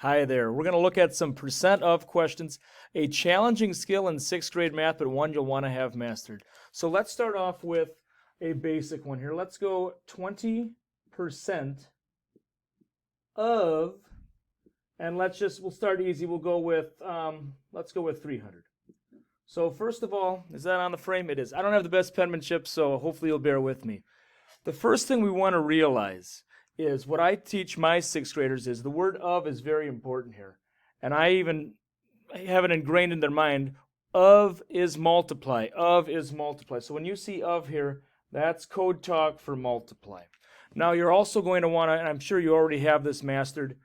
Hi there. We're going to look at some percent of questions, a challenging skill in 6th grade math, but one you'll want to have mastered. So let's start off with a basic one here. Let's go 20% of, and we'll start easy. We'll go with, let's go with 300. So first of all, is that on the frame? It is. I don't have the best penmanship, so hopefully you'll bear with me. The first thing we want to realize is what I teach my 6th graders is the word of is very important here. And I have it ingrained in their mind, of is multiply, of is multiply. So when you see of here, that's code talk for multiply. Now you're also going to want to, and I'm sure you already have this mastered,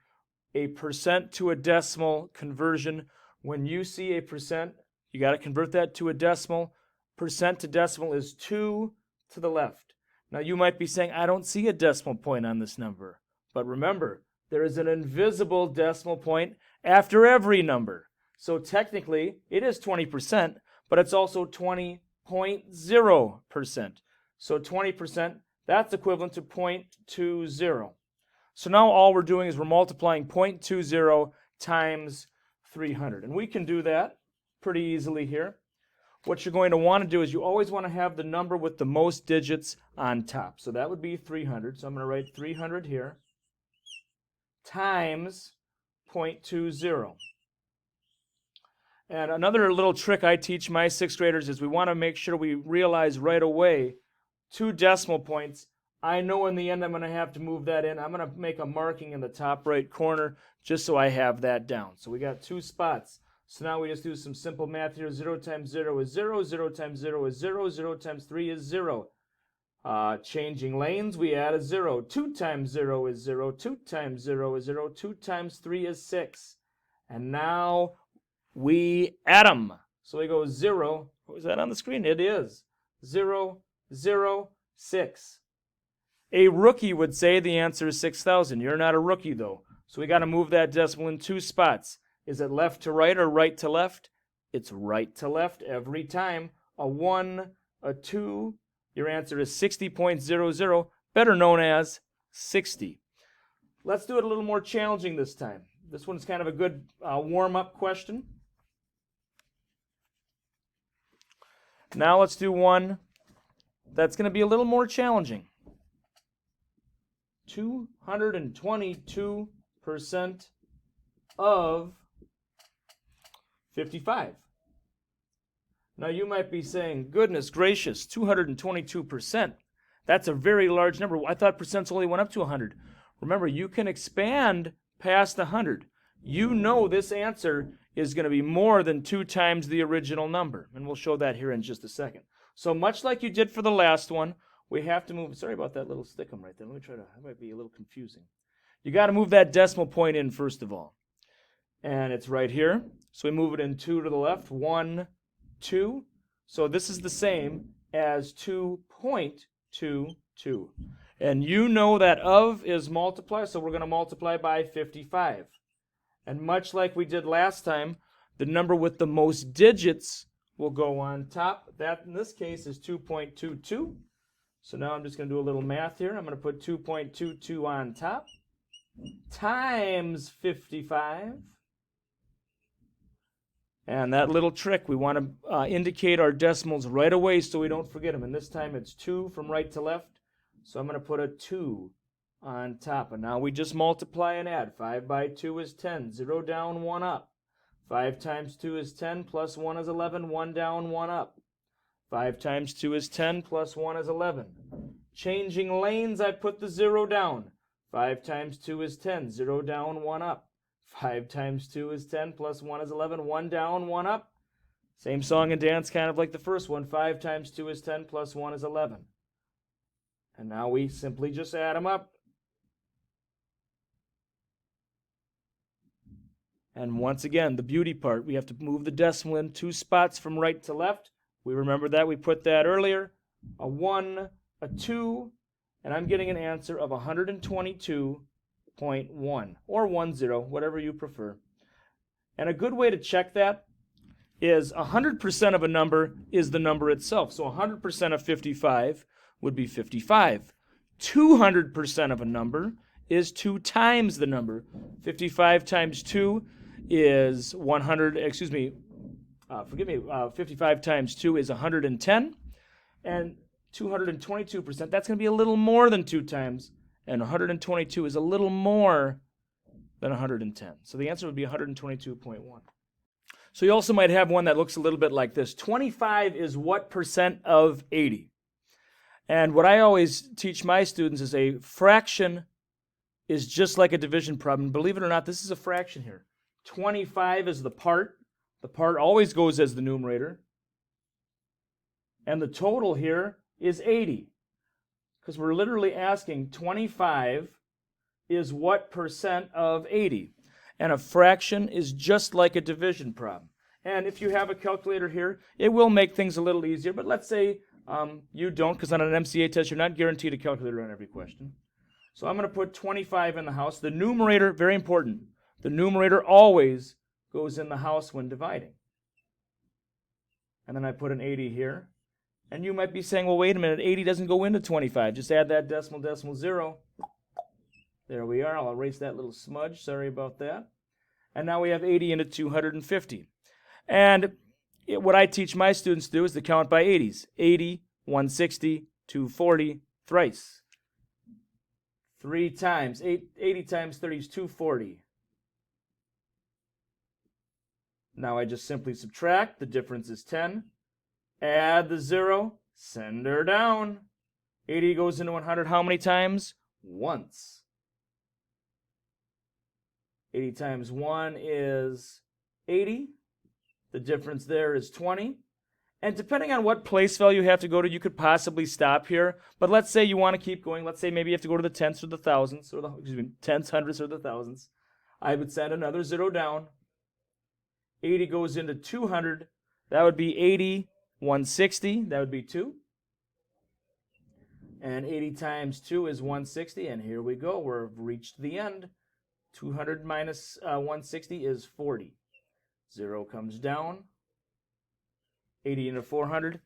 a percent to a decimal conversion. When you see a percent, you got to convert that to a decimal. Percent to decimal is 2 to the left. Now you might be saying, I don't see a decimal point on this number. But remember, there is an invisible decimal point after every number. So technically, it is 20%, but it's also 20.0%. So 20%, that's equivalent to 0.20. So now all we're doing is we're multiplying 0.20 times 300. And we can do that pretty easily here. What you're going to want to do is you always want to have the number with the most digits on top. So that would be 300. So I'm going to write 300 here times 0.20. And another little trick I teach my 6th graders is we want to make sure we realize right away 2 decimal points. I know in the end I'm going to have to move that in. I'm going to make a marking in the top right corner just so I have that down. So we got 2 spots. So now we just do some simple math here. 0 times 0 is 0. 0 times 0 is 0. 0 times 3 is 0. Changing lanes, we add a 0. 2 times 0 is 0. 2 times 0 is 0. 2 times 3 is 6. And now we add them. So we go 0. What was that on the screen? It is 0, 0, 6. A rookie would say the answer is 6,000. You're not a rookie, though. So we got to move that decimal in 2 spots. Is it left to right or right to left? It's right to left every time. A 1, a 2. Your answer is 60.00, better known as 60. Let's do it a little more challenging this time. This one's kind of a good warm-up question. Now let's do one that's going to be a little more challenging. 222% of 55. Now you might be saying, goodness gracious, 222%. That's a very large number. I thought percents only went up to 100. Remember, you can expand past 100. You know this answer is going to be more than 2 times the original number. And we'll show that here in just a second. So much like you did for the last one, we have to move. Sorry about that little stickum right there. Let me try to, that might be a little confusing. You got to move that decimal point in first of all. And it's right here. So we move it in 2 to the left. 1, 2. So this is the same as 2.22. And you know that of is multiply, so we're going to multiply by 55. And much like we did last time, the number with the most digits will go on top. That in this case is 2.22. So now I'm just going to do a little math here. I'm going to put 2.22 on top times 55. And that little trick, we want to indicate our decimals right away so we don't forget them. And this time it's 2 from right to left. So I'm going to put a 2 on top. And now we just multiply and add. 5 by 2 is 10. 0 down, 1 up. 5 times 2 is 10, plus 1 is 11. 1 down, 1 up. 5 times 2 is 10, plus 1 is 11. Changing lanes, I put the 0 down. 5 times 2 is 10. 0 down, 1 up. 5 times 2 is 10, plus 1 is 11. 1 down, 1 up. Same song and dance, kind of like the first one. 5 times 2 is 10, plus 1 is 11. And now we simply just add them up. And once again, the beauty part, we have to move the decimal in 2 spots from right to left. We remember that. We put that earlier. A 1, a 2, and I'm getting an answer of 122.1 or 10, whatever you prefer. And a good way to check that is 100% of a number is the number itself. So 100% of 55 would be 55. 200% of a number is 2 times the number. 55 times 2 is 100, 55 times 2 is 110. And 222%, that's going to be a little more than 2 times. And 122 is a little more than 110. So the answer would be 122.1. So you also might have one that looks a little bit like this. 25 is what percent of 80? And what I always teach my students is a fraction is just like a division problem. Believe it or not, this is a fraction here. 25 is the part. The part always goes as the numerator. And the total here is 80. Because we're literally asking 25 is what percent of 80? And a fraction is just like a division problem. And if you have a calculator here, it will make things a little easier. But let's say you don't, because on an MCA test, you're not guaranteed a calculator on every question. So I'm going to put 25 in the house. The numerator, very important, the numerator always goes in the house when dividing. And then I put an 80 here. And you might be saying, well, wait a minute, 80 doesn't go into 25. Just add that decimal 0. There we are. I'll erase that little smudge. Sorry about that. And now we have 80 into 250. And what I teach my students to do is to count by 80s. 80, 160, 240, thrice. 3 times. 80 times 30 is 240. Now I just simply subtract. The difference is 10. Add the 0. Send her down. 80 goes into 100 how many times? Once. 80 times 1 is 80. The difference there is 20. And depending on what place value you have to go to, you could possibly stop here. But let's say you want to keep going. Let's say maybe you have to go to the tenths or the thousandths, or the tenths, hundredths, or the thousandths. I would send another 0 down. 80 goes into 200. That would be 80, 160. That would be 2. And 80 times 2 is 160. And here we go. We've reached the end. 200 minus 160 is 40. 0 comes down. 80 into 400.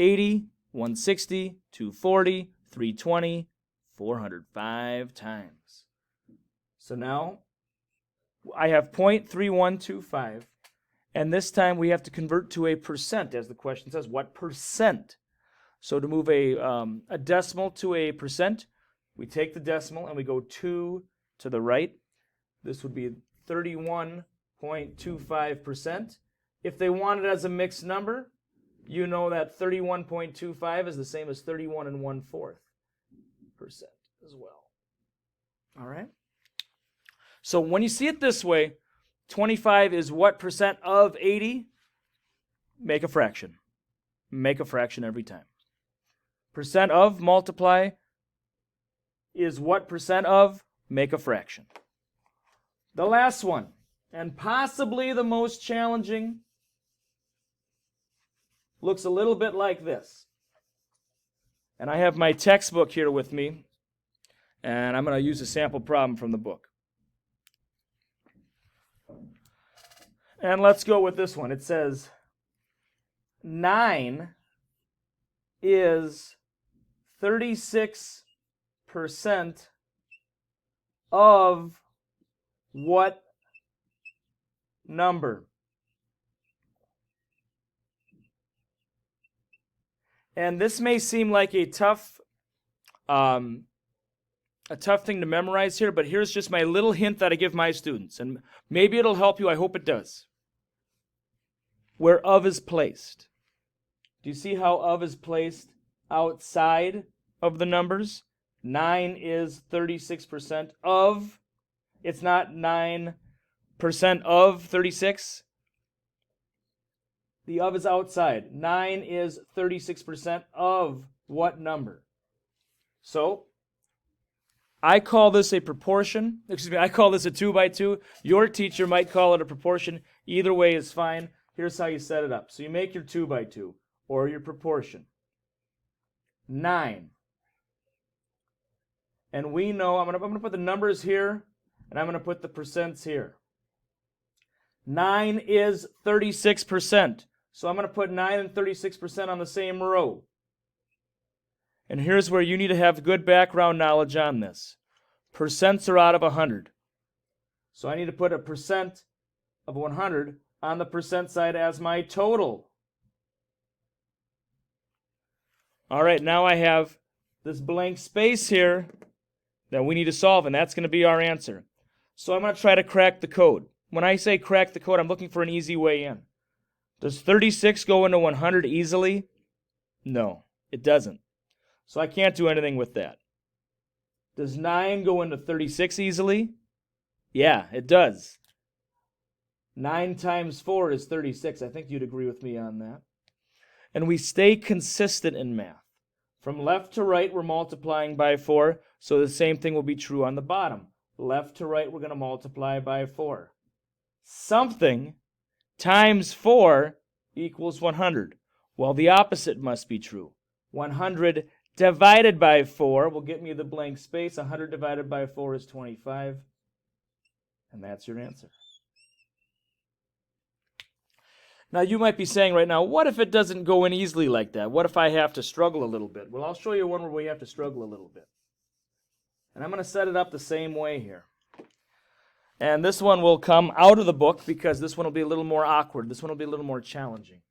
80, 160, 240, 320, 405 times. So now I have 0.3125. And this time we have to convert to a percent, as the question says. What percent? So to move a decimal to a percent, we take the decimal and we go 2 to the right. This would be 31.25%. If they want it as a mixed number, you know that 31.25 is the same as 31 1/4% as well. All right? So when you see it this way, 25 is what percent of 80? Make a fraction. Make a fraction every time. Percent of multiply is what percent of? Make a fraction. The last one, and possibly the most challenging, looks a little bit like this. And I have my textbook here with me, and I'm going to use a sample problem from the book. And let's go with this one. It says 9 is 36% of what number? And this may seem like a tough thing to memorize here, but here's just my little hint that I give my students, and maybe it'll help you. I hope it does. Where of is placed. Do you see how of is placed outside of the numbers? 9 is 36% of. It's not 9% of 36. The of is outside. 9 is 36% of what number? So, I call this a proportion. I call this a 2 by 2. Your teacher might call it a proportion. Either way is fine. Here's how you set it up. So you make your 2 by 2, or your proportion. 9. And we know, I'm going to put the numbers here, and I'm going to put the percents here. 9 is 36%. So I'm going to put 9 and 36% on the same row. And here's where you need to have good background knowledge on this. Percents are out of 100. So I need to put a percent of 100 on the percent side as my total. All right, now I have this blank space here that we need to solve, and that's going to be our answer. So I'm going to try to crack the code. When I say crack the code, I'm looking for an easy way in. Does 36 go into 100 easily? No, it doesn't. So I can't do anything with that. Does 9 go into 36 easily? Yeah, it does. 9 times 4 is 36. I think you'd agree with me on that. And we stay consistent in math. From left to right, we're multiplying by 4, so the same thing will be true on the bottom. Left to right, we're going to multiply by 4. Something times 4 equals 100. Well, the opposite must be true. 100 divided by 4 will get me the blank space. 100 divided by 4 is 25. And that's your answer. Now, you might be saying right now, what if it doesn't go in easily like that? What if I have to struggle a little bit? Well, I'll show you one where we have to struggle a little bit. And I'm going to set it up the same way here. And this one will come out of the book because this one will be a little more awkward. This one will be a little more challenging.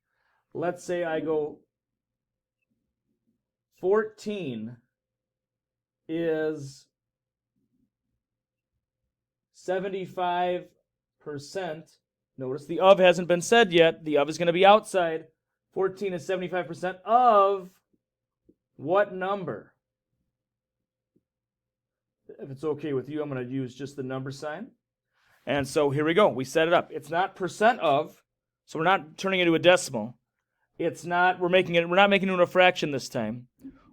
Let's say I go 14 is 75%. Notice the of hasn't been said yet. The of is going to be outside. 14 is 75% of what number? If it's okay with you, I'm going to use just the number sign. And so here we go. We set it up. It's not percent of, so we're not turning it into a decimal. It's not, we're not making it into a fraction this time.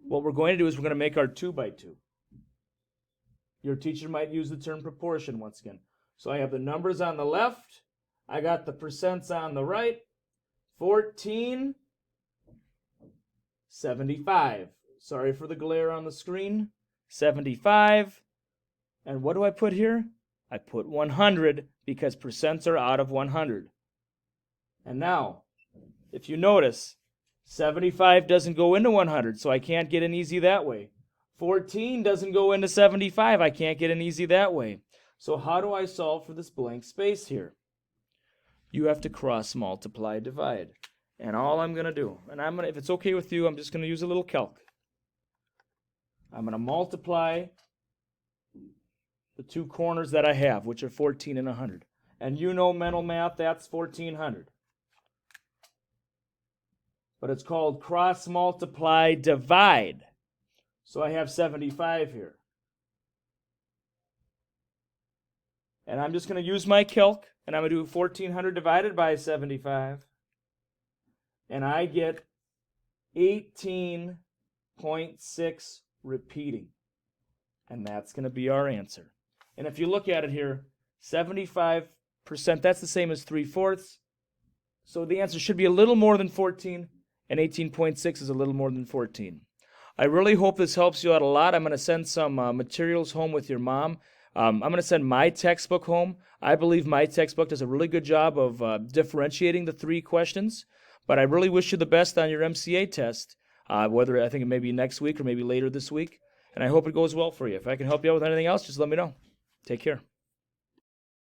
What we're going to do is we're going to make our 2 by 2. Your teacher might use the term proportion once again. So I have the numbers on the left. I got the percents on the right. 14, 75. Sorry for the glare on the screen. 75. And what do I put here? I put 100 because percents are out of 100. And now, if you notice, 75 doesn't go into 100, so I can't get an easy that way. 14 doesn't go into 75. I can't get an easy that way. So how do I solve for this blank space here? You have to cross multiply divide. And all I'm going to do, and if it's okay with you, I'm just going to use a little calc. I'm going to multiply the two corners that I have, which are 14 and 100. And you know mental math, that's 1400. But it's called cross multiply divide. So I have 75 here. And I'm just going to use my calc, and I'm going to do 1400 divided by 75. And I get 18.6 repeating. And that's going to be our answer. And if you look at it here, 75%, that's the same as 3/4. So the answer should be a little more than 14, and 18.6 is a little more than 14. I really hope this helps you out a lot. I'm going to send some materials home with your mom. I'm going to send my textbook home. I believe my textbook does a really good job of differentiating the 3 questions. But I really wish you the best on your MCA test, whether I think it may be next week or maybe later this week. And I hope it goes well for you. If I can help you out with anything else, just let me know. Take care.